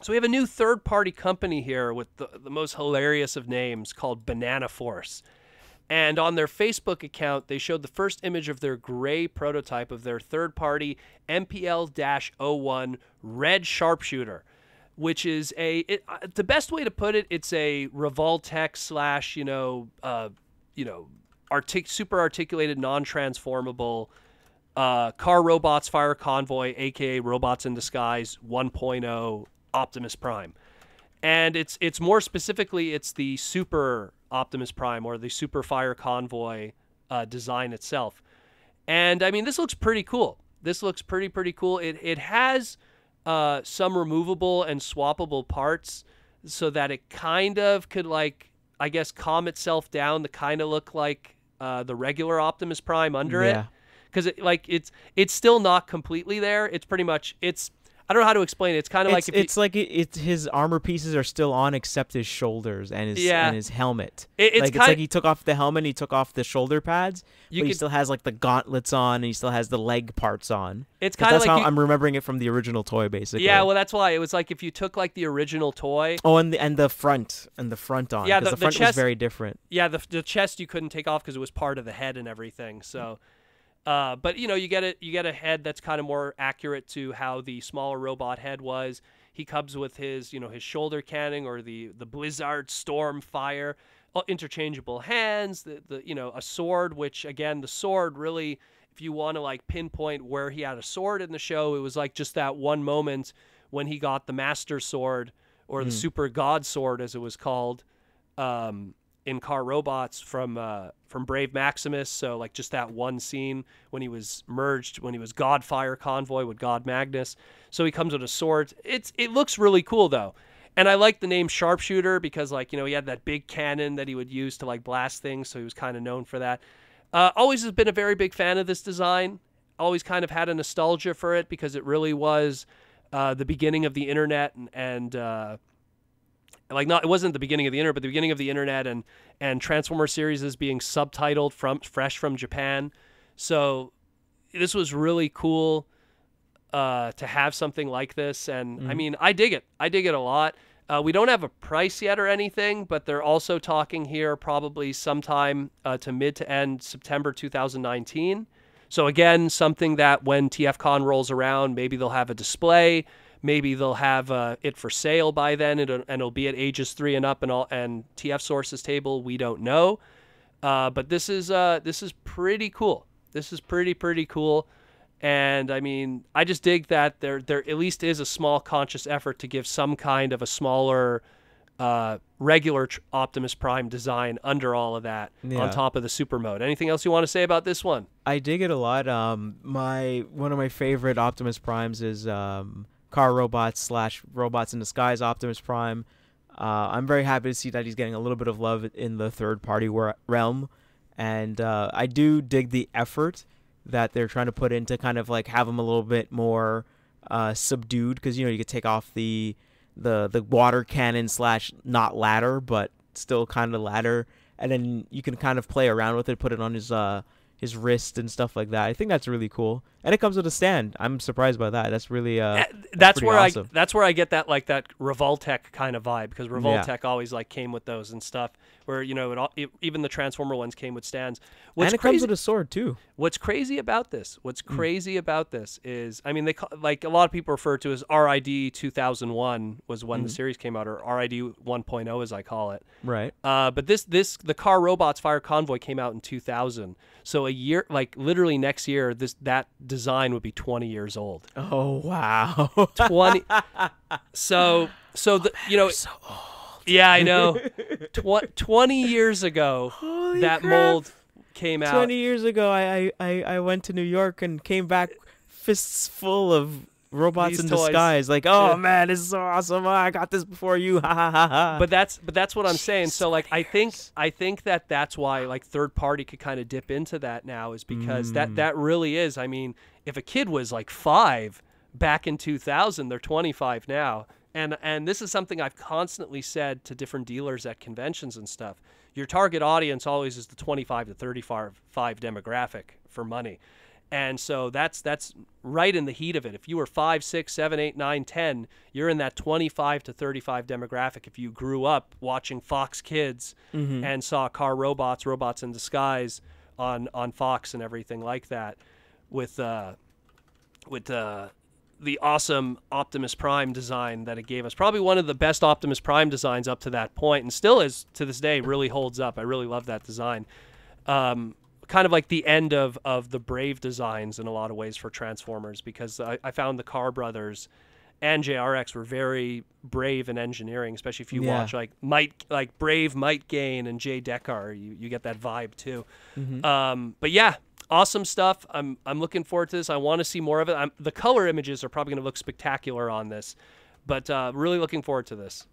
So we have a new third-party company here with the most hilarious of names called Banana Force. And on their Facebook account, they showed the first image of their gray prototype of their third-party MPL-01 Red Sharpshooter, which is the best way to put it, it's a Revoltech slash, super articulated, non-transformable car robots Fire Convoy, aka Robots in Disguise 1.0 Optimus Prime. And it's more specifically, it's the Super Optimus Prime or the Super Fire Convoy design itself. And I mean, this looks pretty cool. This looks pretty cool. It has some removable and swappable parts so that it kind of could, like, I guess, calm itself down to kind of look like the regular Optimus Prime under it. Because it's still not completely there. It's pretty much, I don't know how to explain it. It's kind of like it's his armor pieces are still on except his shoulders and his helmet. It's like he took off the helmet, and he took off the shoulder pads, but he still has like the gauntlets on, and he still has the leg parts on. It's kind of like how I'm remembering it from the original toy, basically. Yeah, well, that's why it was like if you took like the original toy. Oh, and the front on. Yeah, the front was very different. Yeah, the chest you couldn't take off because it was part of the head and everything. So. But you get a head that's kind of more accurate to how the smaller robot head was. He comes with his his shoulder cannon or the Blizzard Storm Fire, interchangeable hands, a sword, which again, the sword really, if you want to like pinpoint where he had a sword in the show, it was like just that one moment when he got the Master Sword or the Super God Sword as it was called. In Car Robots from Brave Maximus, so like just that one scene when he was merged, when he was God Fire Convoy with God Magnus. So he comes with a sword. It looks really cool though, and I like the name Sharpshooter because like he had that big cannon that he would use to like blast things, so he was kind of known for that. Always has been a very big fan of this design. Always kind of had a nostalgia for it because it really was the beginning of the internet and it wasn't the beginning of the internet, but the beginning of the internet and Transformer series is being subtitled fresh from Japan. So this was really cool to have something like this. And I mean, I dig it. I dig it a lot. We don't have a price yet or anything, but they're also talking here probably sometime to mid to end September 2019. So again, something that when TFCon rolls around, maybe they'll have a display. Maybe they'll have it for sale by then, and it'll be at ages 3 and up, and TF Source's table. We don't know, but this is pretty cool. This is pretty cool, and I mean, I just dig that there at least is a small conscious effort to give some kind of a smaller, regular Optimus Prime design under all of that on top of the super mode. Anything else you want to say about this one? I dig it a lot. One of my favorite Optimus Primes is Car Robots / Robots in Disguise Optimus Prime. I'm very happy to see that he's getting a little bit of love in the third-party realm, and I do dig the effort that they're trying to put in to kind of like have him a little bit more subdued, because you could take off the water cannon / not ladder, but still kind of ladder, and then you can kind of play around with it, put it on his wrist and stuff like that. I think that's really cool, and it comes with a stand. I'm surprised by that. That's really that's where awesome. That's where I get that like that Revoltech kind of vibe, because Revoltech always like came with those and stuff. Where even the Transformer ones came with stands. And it comes with a sword too. What's crazy about this? Is, I mean, they like a lot of people refer to as RID 2001 was when the series came out, or RID 1.0 as I call it. Right. But the Car Robots Fire Convoy came out in 2000. So a year, like literally next year, that design would be 20 years old. Oh wow. 20. So so old. Yeah, I know. 20 years ago, Holy that crap. mold came out. 20 years ago, I went to New York and came back fists full of Robots in Disguise. Like, oh man, this is so awesome! I got this before you. Ha ha ha ha. But that's what I'm saying. So like, I think that's why like third party could kind of dip into that now, is because that really is. I mean, if a kid was like 5 back in 2000, they're 25 now. And this is something I've constantly said to different dealers at conventions and stuff. Your target audience always is the 25 to 35 demographic for money. And so that's right in the heat of it. If you were 5, 6, 7, 8, 9, 10, you're in that 25 to 35 demographic. If you grew up watching Fox Kids and saw car robots, robots in disguise on Fox and everything like that, with the awesome Optimus Prime design that it gave us. Probably one of the best Optimus Prime designs up to that point, and still is to this day, really holds up. I really love that design. Kind of like the end of the Brave designs in a lot of ways for Transformers, because I found the Carr brothers and JRX were very brave in engineering, especially if you watch like Brave Might Gain and Jay Dekar, you get that vibe too. But yeah, awesome stuff. I'm looking forward to this. I want to see more of it. The color images are probably going to look spectacular on this, but really looking forward to this.